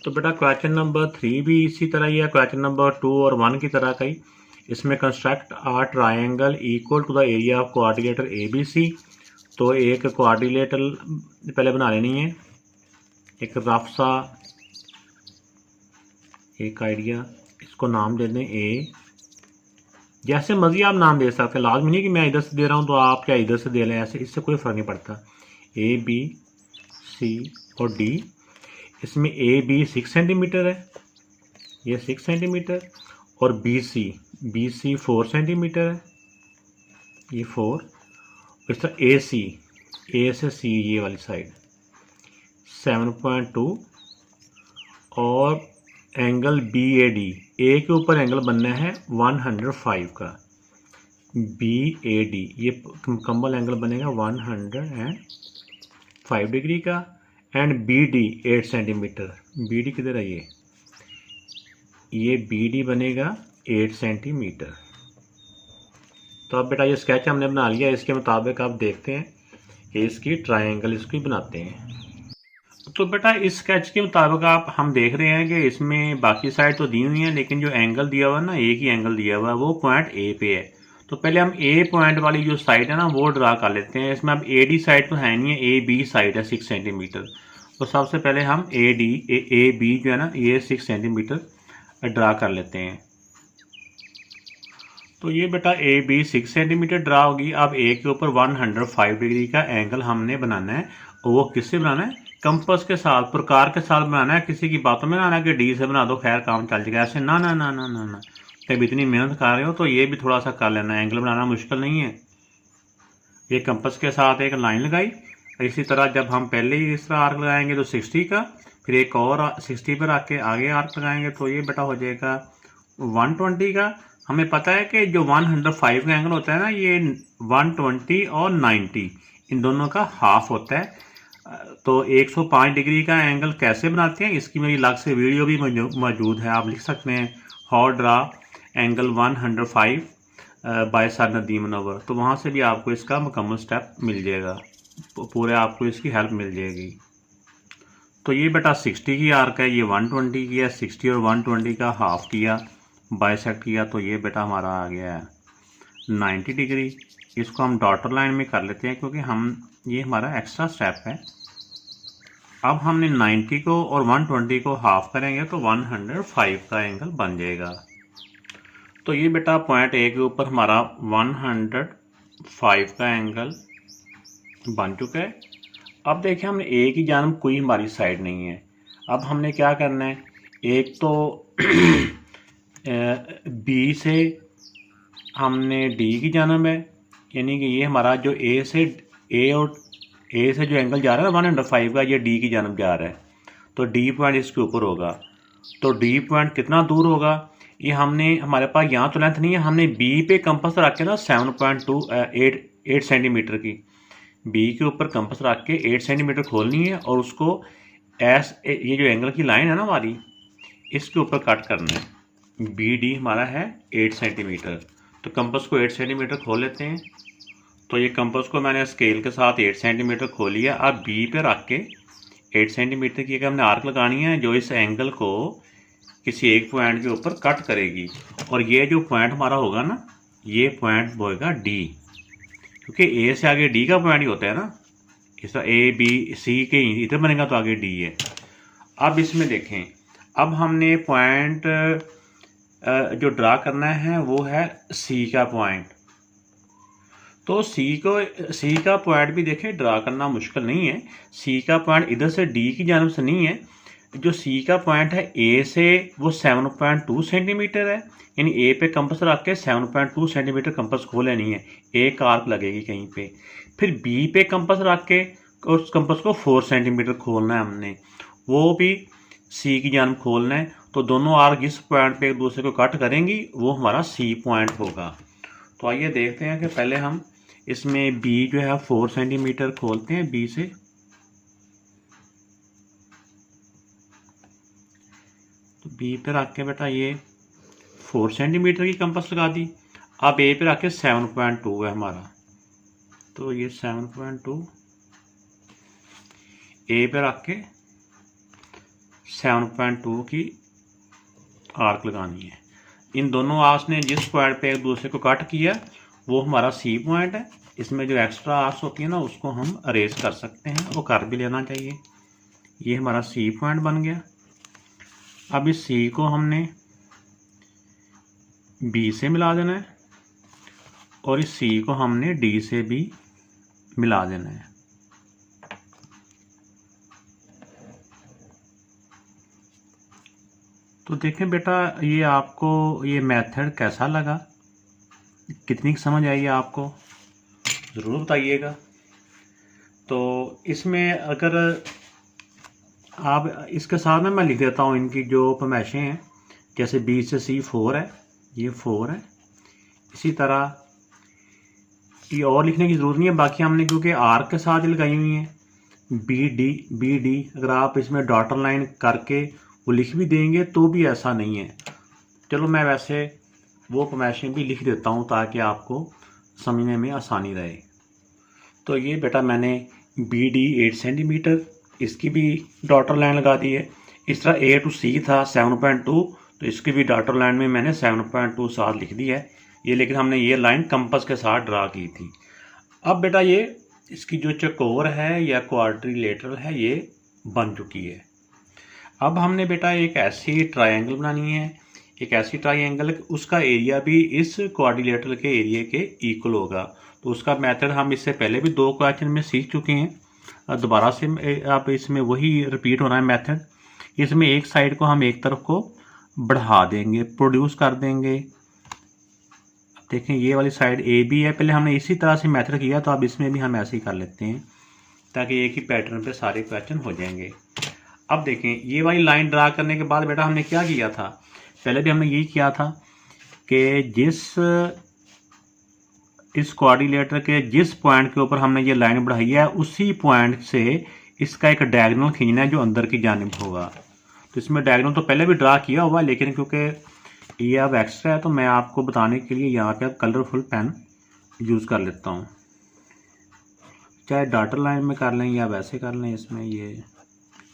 तो बेटा question number 3 भी इसी तरह ही है, क्वेश्चन नंबर 2 और 1 की तरह का ही। इसमें construct a triangle equal to the area of quadrilateral ABC। तो एक क्वाड्रिलेटरल पहले बना लेनी है, एक रफ सा एक आइडिया, इसको नाम दे दें ए। जैसे मर्जी आप नाम दे सकते हैं, लाजमी नहीं कि मैं इधर से दे रहा हूँ तो आप क्या इधर से दे लें, ऐसे इससे कोई फ़र्क नहीं पड़ता। ABC और D। इसमें AB 6 सेंटीमीटर है, ये 6 सेंटीमीटर, और BC 4 सेंटीमीटर है, ये 4। इस तरह A से C ये वाली साइड 7.2, और एंगल BAD, ए के ऊपर एंगल बनना है 105 का, BAD ये मुकम्मल एंगल बनेगा 105 डिग्री का। एंड BD 8 सेंटीमीटर, BD किधर है, ये BD बनेगा 8 सेंटीमीटर। तो अब बेटा ये स्केच हमने बना लिया, इसके मुताबिक आप देखते हैं कि इसकी ट्रायंगल इसकी बनाते हैं। तो बेटा इस स्केच के मुताबिक आप हम देख रहे हैं कि इसमें बाकी साइड तो दी हुई है, लेकिन जो एंगल दिया हुआ है ना, एक ही एंगल दिया हुआ है, वो पॉइंट ए पे है। तो पहले हम ए पॉइंट वाली जो साइड है ना वो ड्रा कर लेते हैं। इसमें अब AD साइड तो है नहीं है, AB साइड है 6 सेंटीमीटर। तो सबसे पहले हम AB जो है ना ये 6 सेंटीमीटर ड्रा कर लेते हैं। तो ये बेटा AB 6 सेंटीमीटर ड्रा होगी। अब ए के ऊपर 105 डिग्री का एंगल हमने बनाना है, और वो किससे बनाना है, कंपास के साथ, प्रकार के साथ बनाना है। किसी की बातों में ना आना कि D से बना दो खैर काम चल जाएगा, ऐसे ना ना ना ना ना ना। जब इतनी मेहनत कर रहे हो तो ये भी थोड़ा सा कर लेना, एंगल बनाना मुश्किल नहीं है। ये कंपास के साथ एक लाइन लगाई, इसी तरह जब हम पहले ही इस तरह आर्क लगाएंगे तो 60 का, फिर एक और 60 पर आके आगे आर्क लगाएंगे तो ये बेटा हो जाएगा 120 का। हमें पता है कि जो 105 का एंगल होता है ना, ये 120 और 90 इन दोनों का हाफ होता है। तो 105 डिग्री का एंगल कैसे बनाते हैं, इसकी मेरी अलग से वीडियो भी मौजूद है, आप लिख सकते हैं how draw angle 105 by sir Nadeem Munawwar. तो वहाँ से भी आपको इसका मुकम्मल स्टेप मिल जाएगा, पूरे आपको इसकी हेल्प मिल जाएगी। तो ये बेटा 60 की आर्क है, ये 120 की है, 60 और 120 का हाफ किया, बाइसेक्ट किया, तो ये बेटा हमारा आ गया है 90 डिग्री। इसको हम डॉटर लाइन में कर लेते हैं क्योंकि हम ये हमारा एक्स्ट्रा स्टेप है। अब हमने 90 को और 120 को हाफ करेंगे तो 105 का एंगल बन जाएगा। तो ये बेटा पॉइंट ए के ऊपर हमारा 105 का एंगल बन चुका है। अब देखिए हमने ए की जानब कोई हमारी साइड नहीं है। अब हमने क्या करना है, एक तो बी से हमने डी की जानब है, यानी कि ये हमारा जो ए से जो एंगल जा रहा है ना 105 का, ये डी की जानब जा रहा है, तो डी पॉइंट इसके ऊपर होगा। तो डी पॉइंट कितना दूर होगा, ये हमने हमारे पास यहाँ तो लेंथ नहीं है, हमने बी पे कंपास रख के ना 7.28 सेंटीमीटर की बी के ऊपर कंपास रख के 8 सेंटीमीटर खोलनी है, और उसको ये जो एंगल की लाइन है ना हमारी, इसके ऊपर कट करना है। BD हमारा है 8 सेंटीमीटर, तो कंपास को 8 सेंटीमीटर खोल लेते हैं। तो ये कंपास को मैंने स्केल के साथ 8 सेंटीमीटर खोल लिया। अब बी पे रख के 8 सेंटीमीटर की हमने आर्क लगानी है जो इस एंगल को किसी एक पॉइंट के ऊपर कट करेगी। और ये जो पॉइंट हमारा होगा ना, ये पॉइंट होगा D, क्योंकि A से आगे D का पॉइंट ही होता है ना, इस तरह ABC के इधर बनेगा तो आगे D है। अब इसमें देखें, अब हमने पॉइंट जो ड्रा करना है वो है C का पॉइंट। तो C का पॉइंट भी देखें ड्रा करना मुश्किल नहीं है। C का पॉइंट इधर से D की जानब से नहीं है, जो C का पॉइंट है A से वो 7.2 सेंटीमीटर है, यानी A पे कंपास रख के 7.2 सेंटीमीटर कंपास खोल लेनी है, एक आर्क लगेगी कहीं पे। फिर B पे कंपास रख के उस कंपास को 4 सेंटीमीटर खोलना है हमने, वो भी C की जानब खोलना है। तो दोनों आर्क जिस पॉइंट पे एक दूसरे को कट करेंगी वो हमारा C पॉइंट होगा। तो आइए देखते हैं कि पहले हम इसमें B जो है 4 सेंटीमीटर खोलते हैं B से। तो B पे रख के बेटा ये 4 सेंटीमीटर की कंपास लगा दी। अब A पे रख के 7.2 है हमारा, तो ये 7.2 A पे रख के 7.2 की आर्क लगानी है। इन दोनों आर्क्स ने जिस पॉइंट पे एक दूसरे को कट किया वो हमारा सी पॉइंट है। इसमें जो एक्स्ट्रा आर्क्स होती है ना उसको हम अरेज कर सकते हैं, वो कर भी लेना चाहिए। ये हमारा सी पॉइंट बन गया। अब इस सी को हमने बी से मिला देना है और इस सी को हमने डी से भी मिला देना है। तो देखें बेटा, ये आपको ये मेथड कैसा लगा, कितनी समझ आई आपको, ज़रूर बताइएगा। तो इसमें अगर आप इसके साथ में मैं लिख देता हूँ इनकी जो पैमाइशें हैं, जैसे बी से सी 4 है, ये 4 है। इसी तरह ये और लिखने की ज़रूरत नहीं है, बाकी हमने क्योंकि आर्क के साथ लगाई हुई हैं। बी डी अगर आप इसमें डॉटर लाइन करके वो लिख भी देंगे तो भी ऐसा नहीं है। चलो मैं वैसे वो पैमाइशें भी लिख देता हूँ ताकि आपको समझने में आसानी रहे। तो ये बेटा मैंने बी डी 8 सेंटीमीटर इसकी भी डॉटर लाइन लगा दी है। इस तरह ए टू सी था 7.2, तो इसकी भी डॉटर लाइन में मैंने 7.2 साथ लिख दी है ये, लेकिन हमने ये लाइन कंपास के साथ ड्रा की थी। अब बेटा ये इसकी जो चकोर है या क्वाड्रिलेटरल है ये बन चुकी है। अब हमने बेटा एक ऐसी ट्रायंगल बनानी है, एक ऐसी ट्रायंगल उसका एरिया भी इस क्वाड्रिलेटरल के एरिया के इक्वल होगा। तो उसका मेथड हम इससे पहले भी 2 क्वेश्चन में सीख चुके हैं, दोबारा से आप इसमें वही रिपीट होना है मेथड। इसमें एक साइड को हम एक तरफ को बढ़ा देंगे, प्रोड्यूस कर देंगे। अब देखें ये वाली साइड ए बी है, पहले हमने इसी तरह से मेथड किया, तो अब इसमें भी हम ऐसे ही कर लेते हैं ताकि एक ही पैटर्न पे सारे क्वेश्चन हो जाएंगे। अब देखें ये वाली लाइन ड्रा करने के बाद बेटा हमने क्या किया था, पहले भी हमने यही किया था कि इस क्वाड्रिलेटरल के जिस पॉइंट के ऊपर हमने ये लाइन बढ़ाई है उसी पॉइंट से इसका एक डायगोनल खींचना है जो अंदर की जानिब होगा। तो इसमें डायगोनल तो पहले भी ड्रा किया हुआ, लेकिन क्योंकि ये अब एक्स्ट्रा है तो मैं आपको बताने के लिए यहाँ पे अब कलरफुल पेन यूज़ कर लेता हूँ। चाहे डॉटर लाइन में कर लें या वैसे कर लें, इसमें ये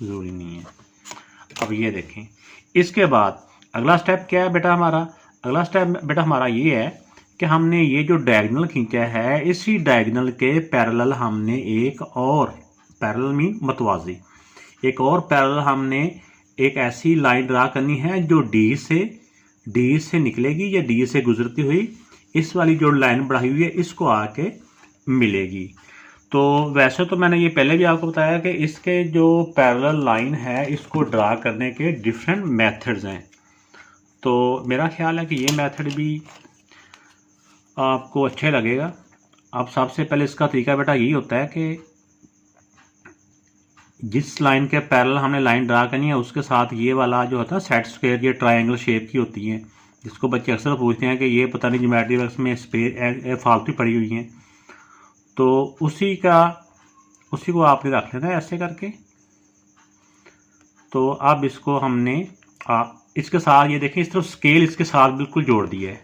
ज़रूरी नहीं है। अब ये देखें, इसके बाद अगला स्टेप क्या है बेटा हमारा, अगला स्टेप बेटा हमारा ये है कि हमने ये जो डायगोनल खींचा है इसी डायगोनल के पैरेलल हमने एक और पैरेलल मीन मतवाजी, एक और पैरेलल हमने एक ऐसी लाइन ड्रा करनी है जो डी से निकलेगी या डी से गुजरती हुई इस वाली जो लाइन बढ़ाई हुई है इसको आके मिलेगी। तो वैसे तो मैंने ये पहले भी आपको बताया कि इसके जो पैरेलल लाइन है इसको ड्रा करने के डिफरेंट मेथड्स हैं। तो मेरा ख्याल है कि ये मेथड भी आपको अच्छा लगेगा। अब सबसे पहले इसका तरीका बेटा यही होता है कि जिस लाइन के पैरेलल हमने लाइन ड्रा करनी है उसके साथ ये वाला जो होता है सेट स्क्वायर, ये ट्रायंगल शेप की होती है, जिसको बच्चे अक्सर पूछते हैं कि ये पता नहीं ज्योमेट्री वर्क्स में स्पेस फालतू पड़ी हुई हैं, तो उसी को आपने रख लेना है ऐसे करके। तो अब इसको हमने इसके साथ ये देखें इस तरफ स्केल इसके साथ बिल्कुल जोड़ दिया है,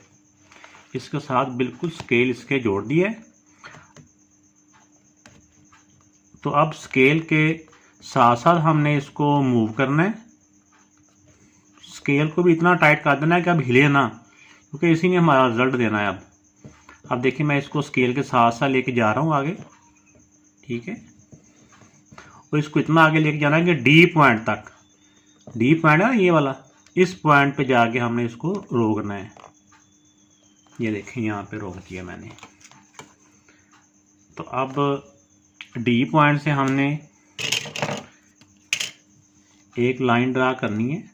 इसके साथ बिल्कुल स्केल इसके जोड़ दिया है। तो अब स्केल के साथ साथ हमने इसको मूव करना है, स्केल को भी इतना टाइट कर देना है कि अब हिले ना, क्योंकि इसी ने हमारा रिजल्ट देना है। अब देखिए मैं इसको स्केल के साथ साथ लेके जा रहा हूँ आगे, ठीक है। और इसको इतना आगे लेके जाना है कि डी पॉइंट तक, डी पॉइंट है ना ये वाला, इस पॉइंट पे जाके हमने इसको रोकना है। ये देखें यहाँ पे रोक दिया मैंने। तो अब डी पॉइंट से हमने एक लाइन ड्रा करनी है,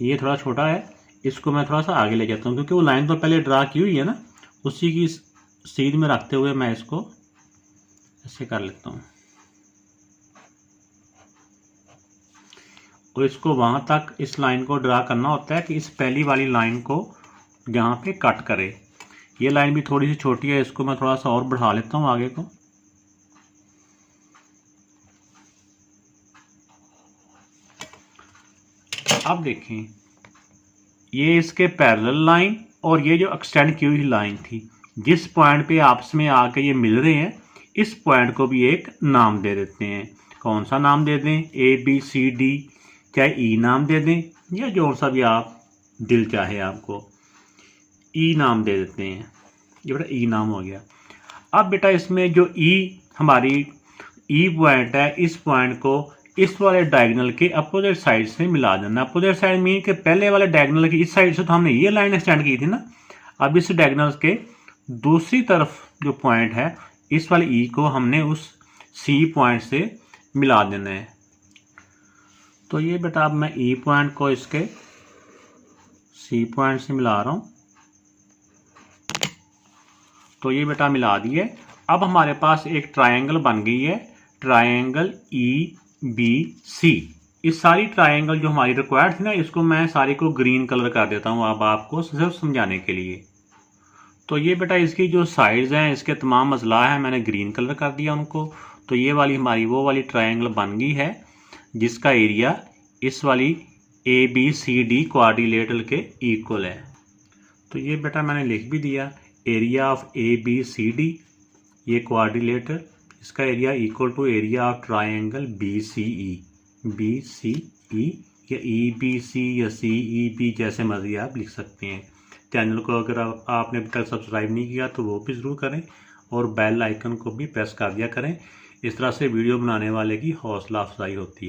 ये थोड़ा छोटा है, इसको मैं थोड़ा सा आगे ले जाता हूँ क्योंकि वो लाइन तो पहले ड्रा की हुई है ना, उसी की सीध में रखते हुए मैं इसको ऐसे कर लेता हूँ। और इसको वहाँ तक इस लाइन को ड्रा करना होता है कि इस पहली वाली लाइन को यहाँ पे कट करे। ये लाइन भी थोड़ी सी छोटी है, इसको मैं थोड़ा सा और बढ़ा लेता हूँ आगे को। अब देखें ये इसके पैरेलल लाइन और ये जो एक्सटेंड की हुई लाइन थी, जिस पॉइंट पे आपस में आके ये मिल रहे हैं इस पॉइंट को भी एक नाम दे देते हैं। कौन सा नाम दे दें? ABCD, चाहे ई नाम दे दें या जो सा भी आप दिल चाहे आपको, ई नाम दे देते हैं। ये बेटा ई नाम हो गया। अब बेटा इसमें जो ई हमारी ई पॉइंट है, इस पॉइंट को इस वाले डायगोनल के अपोजिट साइड से मिला देना। अपोजिट साइड मीन के पहले वाले डायगोनल की इस साइड से तो हमने ये लाइन एक्सटेंड की थी ना, अब इस डायगोनल के दूसरी तरफ जो पॉइंट है, इस वाले ई को हमने उस सी पॉइंट से मिला देना है। तो ये बेटा अब मैं ई पॉइंट को इसके सी पॉइंट से मिला रहा हूँ। तो ये बेटा मिला दिए। अब हमारे पास एक ट्रायंगल बन गई है, ट्रायंगल EBC। इस सारी ट्रायंगल जो हमारी रिक्वायर्ड थी ना, इसको मैं सारी को ग्रीन कलर कर देता हूँ अब आपको सिर्फ समझाने के लिए। तो ये बेटा इसकी जो साइड्स हैं, इसके तमाम अजला हैं, मैंने ग्रीन कलर कर दिया उनको। तो ये वाली हमारी वो वाली ट्रायंगल बन गई है जिसका एरिया इस वाली ABCD क्वाड्रिलेटरल के इक्वल है। तो ये बेटा मैंने लिख भी दिया, एरिया ऑफ ABCD, ये क्वाड्रिलेटरल, इसका area equal to area of triangle BCE या EBC या CEB, जैसे मर्जी आप लिख सकते हैं। चैनल को अगर आपने अभी तक सब्सक्राइब नहीं किया तो वो भी ज़रूर करें और बेल आइकन को भी प्रेस कर दिया करें। इस तरह से वीडियो बनाने वाले की हौसला अफजाई होती है।